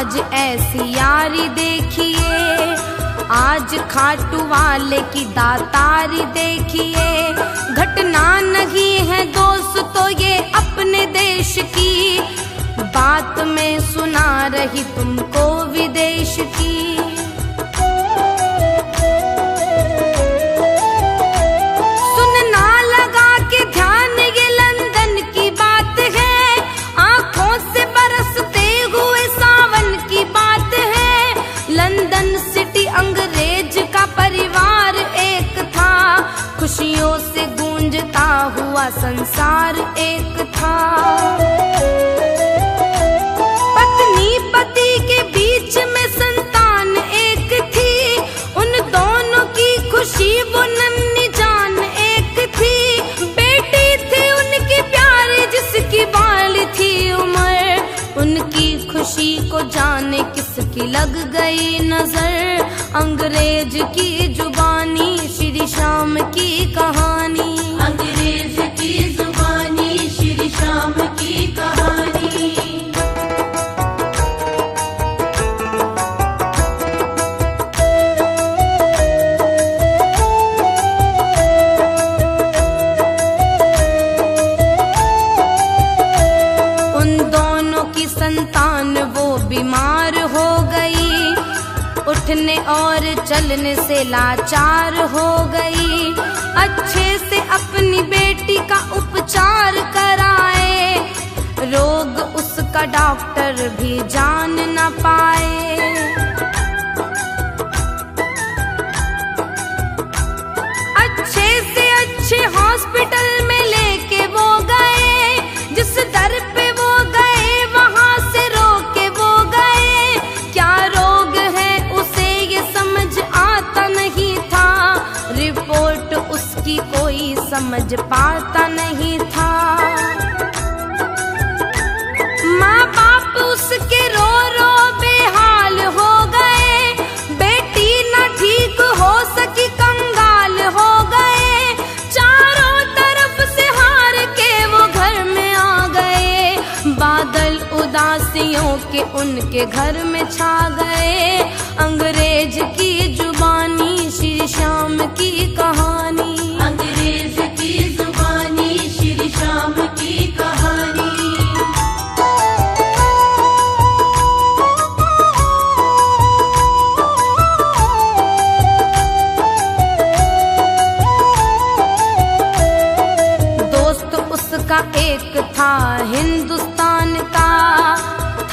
आज ऐसी यारी देखिए, आज खाटू वाले की दातारी देखिए। घटना नहीं है दोस्तों ये अपने देश की, बात मैं सुना रही तुमको विदेश की। सुनना लगा के ध्यान ये लंदन की बात है, आंखों से बरसते हुए सावन की बात है। लंदन सिटी अंग्रेज का परिवार एक था, खुशियों से गूंजता हुआ संसार एक था। पत्नी पति के बीच में संतान एक थी, उन दोनों की खुशी वो नन्ही जान एक थी। बेटी थी उनकी प्यारी जिसकी बाल थी उम्र, उनकी खुशी को जाने किसकी लग गई नजर। अंग्रेज की जुबानी श्री श्याम की कहानी, अंग्रेज की जुबानी श्री श्याम की कहानी। उन दोनों की संतान वो बीमार हो गई, उठने और चलने से लाचार हो गई। अच्छे से अपनी बेटी का उपचार कराए, रोग उसका डॉक्टर भी जान न पाए। अच्छे से अच्छे हॉस्पिटल में लेके वो गए, जिस दर पे वो गए वहां से रोके वो गए। क्या रोग है उसे ये समझ आता नहीं था, रिपोर्ट उसकी कोई समझ पाता नहीं था। माँ बाप उसके रो रो बेहाल हो गए, बेटी न ठीक हो सकी कंगाल हो गए। चारों तरफ से हार के वो घर में आ गए, बादल उदासियों के उनके घर में छा गए। अंग्रेज की जुबानी श्री श्याम की कहानी, अंग्रेज की जुबानी श्री श्याम की कहानी। दोस्त उसका एक था हिंदुस्तान का,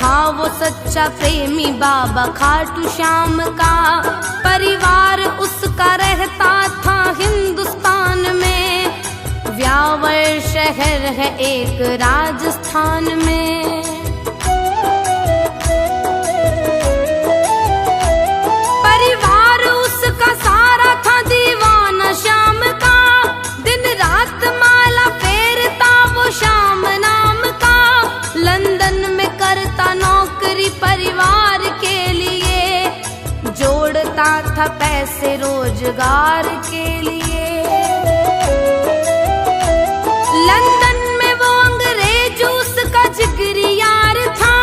था वो सच्चा प्रेमी बाबा खाटू श्याम का। परिवार उसका रहता था हिंदुस्तान में, व्यावर शहर है एक राजस्थान में। परिवार उसका सारा था दीवाना श्याम का, दिन रात माला फेरता वो श्याम नाम का। लंदन में करता नौकरी परिवार के लिए, जोड़ता था पैसे रोजगार के लिए। लंदन में वो अंग्रेज उसका जिगरी यार था,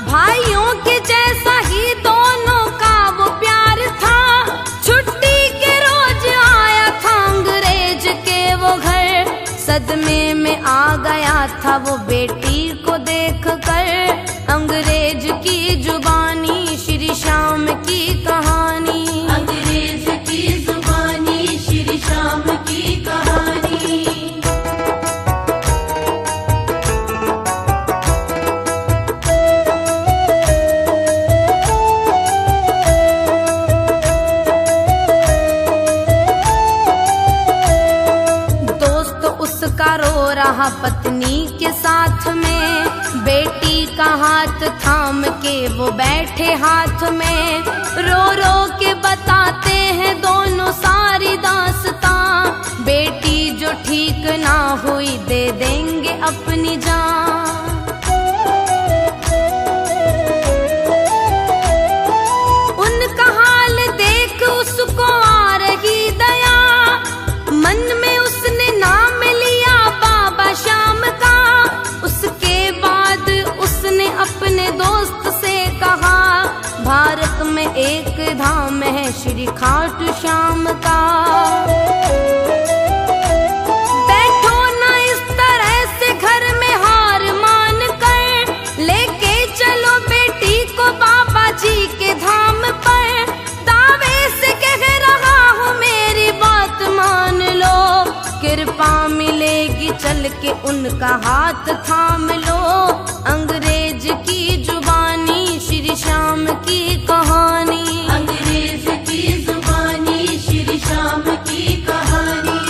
भाइयों के जैसा ही दोनों का वो प्यार था। छुट्टी के रोज आया था अंग्रेज के वो घर, सदमे में आ गया था वो बेटी को देख कर। अंग्रेज की जुबानी श्री श्याम की कहानी, अंग्रेज की जुबानी श्री श्याम की कहानी। दोस्त उसका रो रहा पत्नी के साथ में, बेटी का हाथ थाम के वो बैठे हाथ में। रो रो के बताते हैं दोनों सारी दास्तां, बेटी जो ठीक ना हुई दे देंगे अपनी जान। उनका हाल देख उसको आ रही दया, मन में उसने नाम लिया बाबा श्याम का। उसके बाद उसने अपने दोस्त से कहा, खाटू श्याम का। बैठो ना इस तरह से घर में हार मान कर, लेके चलो बेटी को बाबा जी के धाम पर। दावे से कह रहा हूँ मेरी बात मान लो, कृपा मिलेगी चल के उनका हाथ थाम लो। अंग्रेज की जुबानी श्री श्याम की कहानी, अंग्रेज की जुबानी श्री श्याम की कहानी।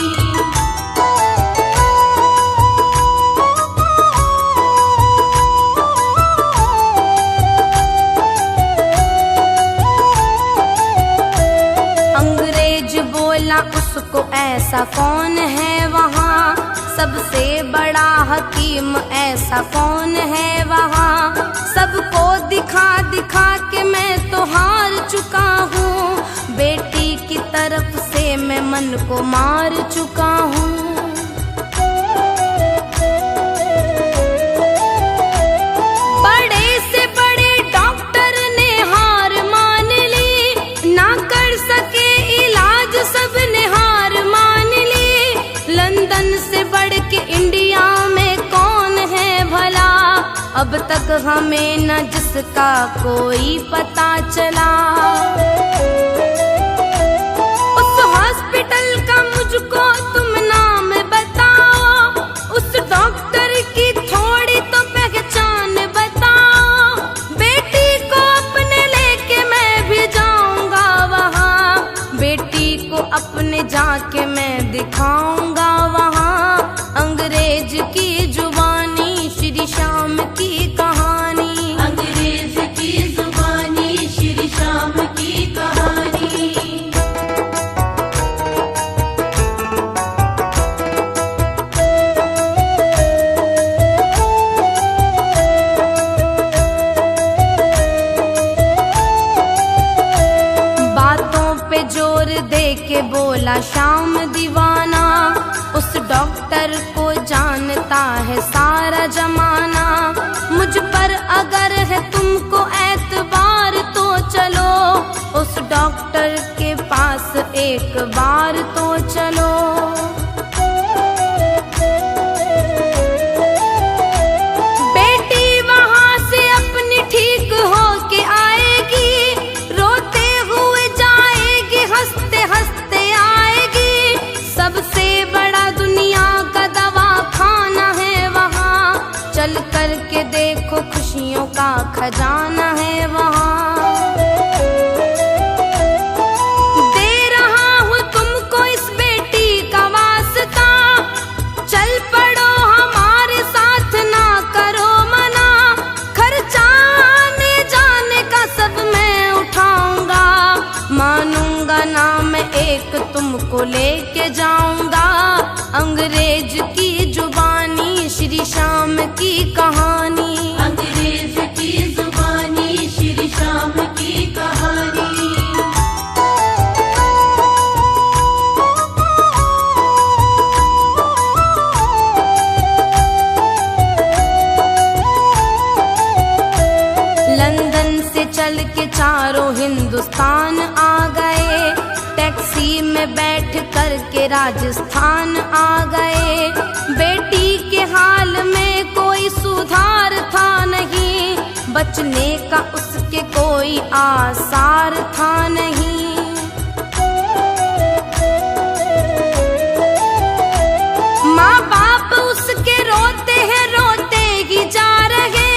अंग्रेज बोला उसको ऐसा कौन है वहाँ, सबसे बड़ा हकीम ऐसा कौन है वहाँ। सबको दिखा दिखा के मैं तो हार चुका हूँ, बेटी की तरफ से मैं मन को मार चुका हूँ। बड़े से बड़े डॉक्टर ने हार मान ली, ना कर सके इलाज सबने हार मान ली। लंदन से बढ़ के इंडिया में कौन है भला, अब तक हमें न जिसका कोई पता चला। उस हॉस्पिटल का मुझको तुम नाम बताओ, उस डॉक्टर की थोड़ी तो पहचान बताओ। बेटी को अपने लेके मैं भी जाऊंगा वहाँ, बेटी को अपने जाके मैं दिखाऊंगा वहाँ। अंग्रेज की जुबानी श्री श्याम की कहानी, अंग्रेज की जुबानी श्री श्याम की कहानी। बातों पे जोर दे के बोला श्याम दीवाना, उस डॉक्टर को जानता है सारा जमाना। मुझ पर अगर है तुमको एतबार तो चलो, उस डॉक्टर के पास एक बार तो चलो। बेटी वहाँ से अपनी ठीक होके आएगी, रोते हुए जाएगी, हंसते हंसते आएगी। सबसे बड़ा दुनिया का दवाखाना है वहाँ, चल कर के देखो खुशियों का खजाना है वहाँ। दे रहा हूँ तुमको इस बेटी का वास्ता, चल पड़ो हमारे साथ ना करो मना। खर्चा आने जाने का सब मैं उठाऊंगा, मानूंगा ना मैं एक तुमको लेके जाऊंगा। अंग्रेज की जुबानी श्री श्याम की कहानी, अंग्रेज की जुबानी श्री श्याम की कहानी। लंदन से चल के चारों हिंदुस्तान आ गए, टैक्सी में बैठ कर के राजस्थान आ गए। बेटी के हाल में कोई सुधार था नहीं, बचने का उसके कोई आसार था नहीं। माँ बाप उसके रोते हैं, रोते ही जा रहे,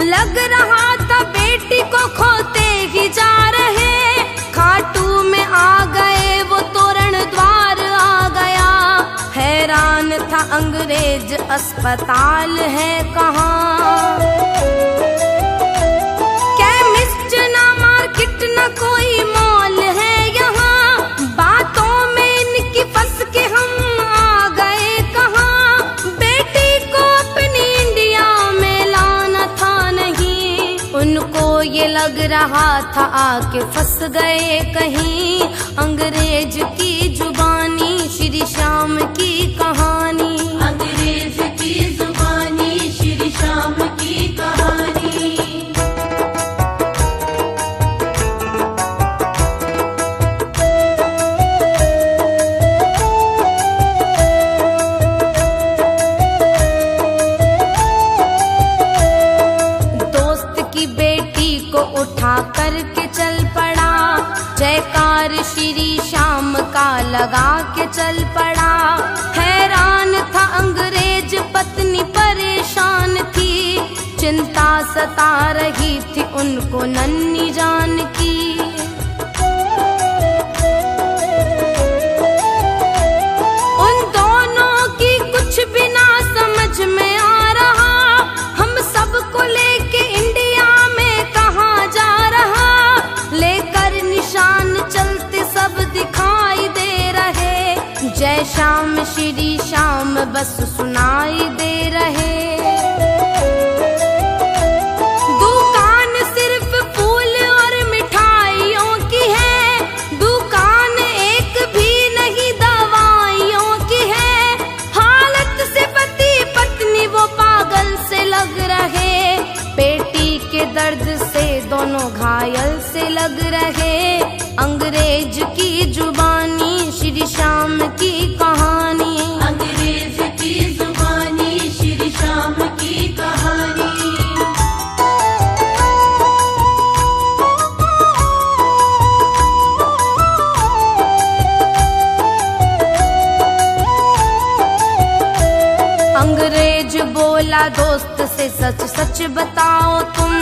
लग रहा था बेटी को खोते ही जा रहे। खाटू में आ गए वो तोरण द्वार आ गया, हैरान था अंग्रेज अस्पताल है कहाँ। केमिस्ट ना मार्केट ना कोई मॉल है यहाँ, बातों में इनकी फंस के हम आ गए कहाँ। बेटी को अपनी इंडिया में लाना था नहीं, उनको ये लग रहा था आके फंस गए कहीं। अंग्रेज की जुबानी श्री श्याम की कहानी, अंग्रेज की जुबानी श्री श्याम की कहानी। लगा के चल पड़ा। हैरान था अंग्रेज, पत्नी परेशान थी, चिंता सता रही थी उनको नन्ही जान की। उन दोनों की कुछ भी ना समझ में आ रहा, हम सबको लेके इंडिया में कहाँ जा रहा। लेकर निशान चलते सब दिखाई दे रहे, जय श्याम श्री श्याम बस सुनाई दे रहे। दुकान सिर्फ फूल और मिठाइयों की है, दुकान एक भी नहीं दवाइयों की है। हालत से पति पत्नी वो पागल से लग रहे, पेटी के दर्द से दोनों घायल से लग रहे। अंग्रेज की जुबानी श्री श्याम की कहानी, अंग्रेज की जुबानी श्री श्याम की कहानी। अंग्रेज बोला दोस्त से सच सच बताओ तुम,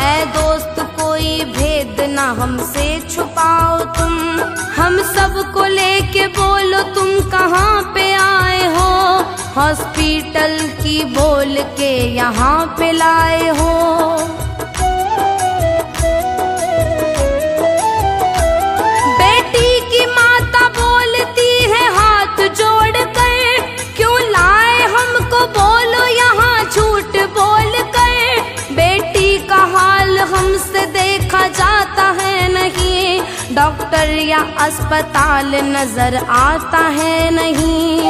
ऐ दोस्त कोई भेद ना हमसे छुपाओ तुम। हम सबको लेके बोलो तुम कहाँ पे आए हो, हॉस्पिटल की बोल के यहाँ पे लाए हो। बेटी की माता बोलती है हाथ जोड़ कर, क्यों लाए हमको बोलो यहाँ झूठ बोल कर। बेटी का हाल हमसे देखा जाता है नहीं, डॉक्टर या अस्पताल नजर आता है नहीं।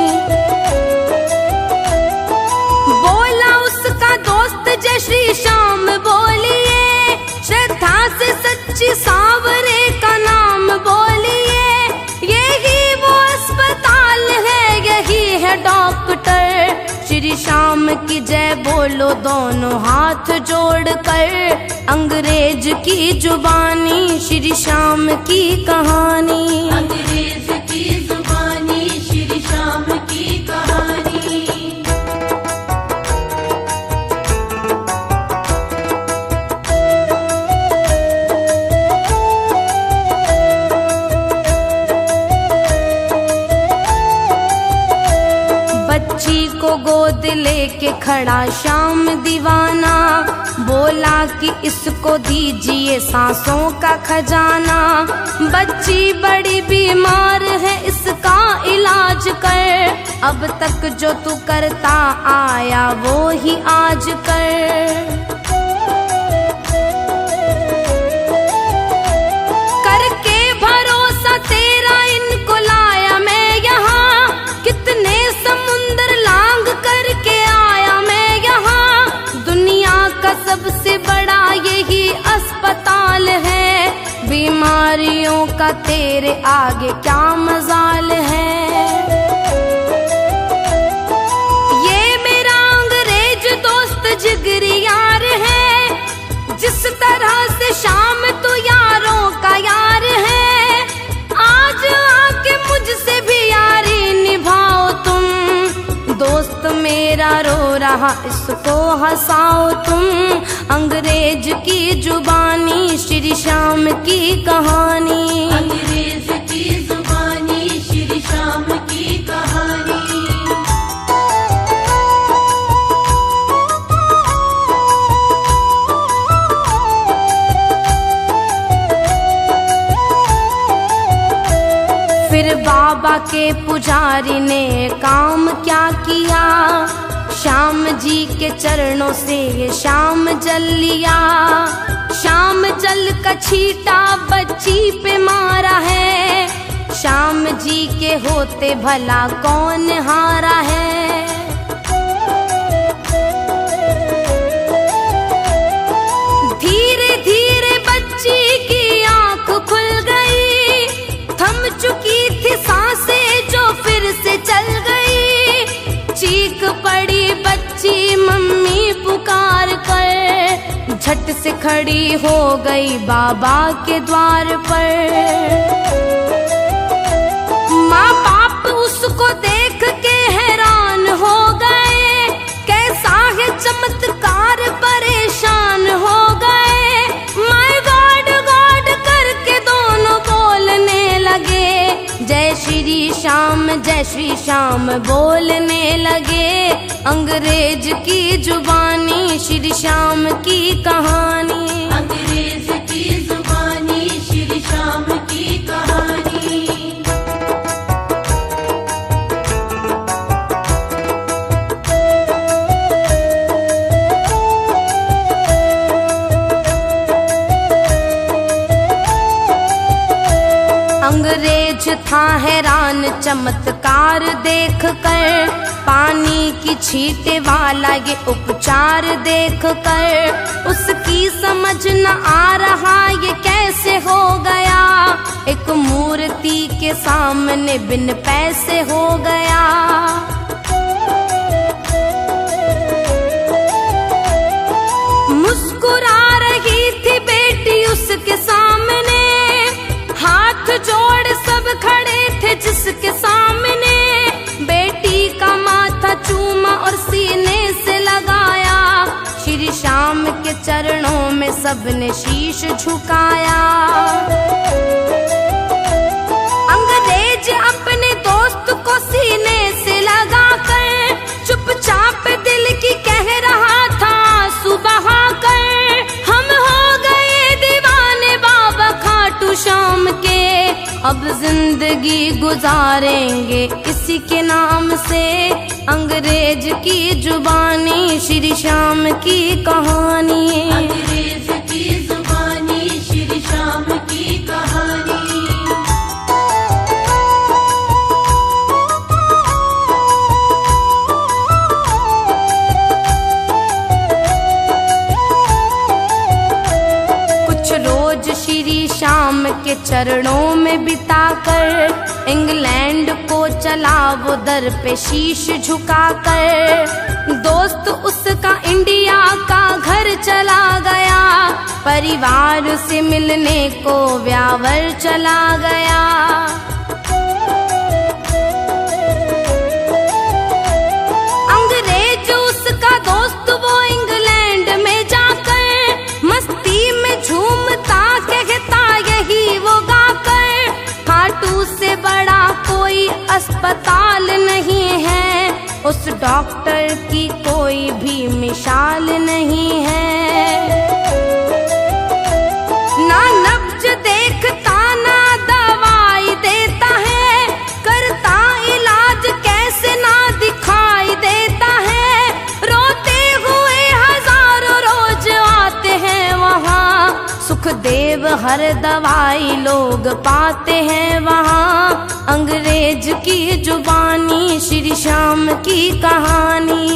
बोला उसका दोस्त जय श्री श्याम बोलिए, श्रद्धा से सच्ची सांवरे का नाम बोलिए। यही वो अस्पताल है, यही है डॉक्टर। श्री श्याम की जय बोलो दोनों हाथ जोड़ कर, अंग्रेज की जुबानी श्री श्याम की कहानी, अंग्रेज की जुबानी श्री श्याम की कहानी। बच्ची को गोद लेके खड़ा श्याम दीवाना, बोला कि इसको दीजिए सांसों का खजाना। बच्ची बड़ी बीमार है, इसका इलाज कर, अब तक जो तू करता आया वो ही आज कर। करके भरोसा तेरा इनको लाया मैं यहाँ, कितने समुंदर लांग करके आया मैं यहाँ। दुनिया का सबसे बड़ा यही अस्पताल है, बीमारियों का तेरे आगे क्या मजाल है। ये मेरा अंग्रेज दोस्त जिगरी यार है, जिस तरह से शाम तू यारों का यार है। आज आके मुझसे भी यारी निभाओ तुम, दोस्त मेरा रो रहा इसको हंसाओ तुम। अंग्रेज की जुबानी श्री श्याम की कहानी, अंग्रेज की जुबानी श्री श्याम की कहानी। फिर बाबा के पुजारी ने काम क्या किया, श्याम जी के चरणों से ये श्याम जल लिया। श्याम जल का छींटा बच्ची पे मारा है, श्याम जी के होते भला कौन हारा है। धीरे धीरे बच्ची की आंख खुल गई, थम चुकी थी सांसें जो फिर से चल गई। चीख पड़ी बच्ची मम्मी पुकार कर, झट से खड़ी हो गई बाबा के द्वार पर। जय श्री श्याम बोलने लगे। अंग्रेज की जुबानी श्री श्याम की कहानी। अंग्रेज की जुबानी श्री श्याम की कहानी। अंग्रेज था हैरान चमत्कार देख कर, पानी की छींटे वाला ये उपचार देख कर। उसकी समझ न आ रहा ये कैसे हो गया, एक मूर्ति के सामने बिन पैसे हो गया। मुस्कुरा रही थी बेटी उसके सामने, हाथ जोड़ सब खड़े थे जिसके सामने। बेटी का माथा चूमा और सीने से लगाया, श्री श्याम के चरणों में सबने शीश झुकाया। अंग्रेज अपने दोस्त को सीने से लगाकर चुपचाप दिल की कह रहा था सुबह कर, हम हो गए दीवाने बाबा खाटू श्याम के, अब जिंदगी गुजारेंगे इसी के नाम से। अंग्रेज की जुबानी श्री श्याम की कहानी। अंग्रेज की जुबानी श्री श्याम की कहानी। श्री श्याम के चरणों में बिताकर इंग्लैंड को चला वो दर पे शीश झुकाकर। दोस्त उसका इंडिया का घर चला गया, परिवार से मिलने को व्यावर चला गया। अंग्रेज उसका दोस्त वो इंग्लैंड में जाकर मस्ती में झूमता कहता यही वो गाकर, खाटू से बड़ा कोई अस्पताल नहीं है, उस डॉक्टर की कोई भी मिसाल नहीं है। ना नब्ज देखता ना दवाई देता है, करता इलाज कैसे ना दिखाई देता है। रोते हुए हजारों रोज आते हैं वहाँ, सुखदेव हर दवाई लोग पाते हैं वहाँ। अंग्रेज की जुबानी श्री श्याम की कहानी।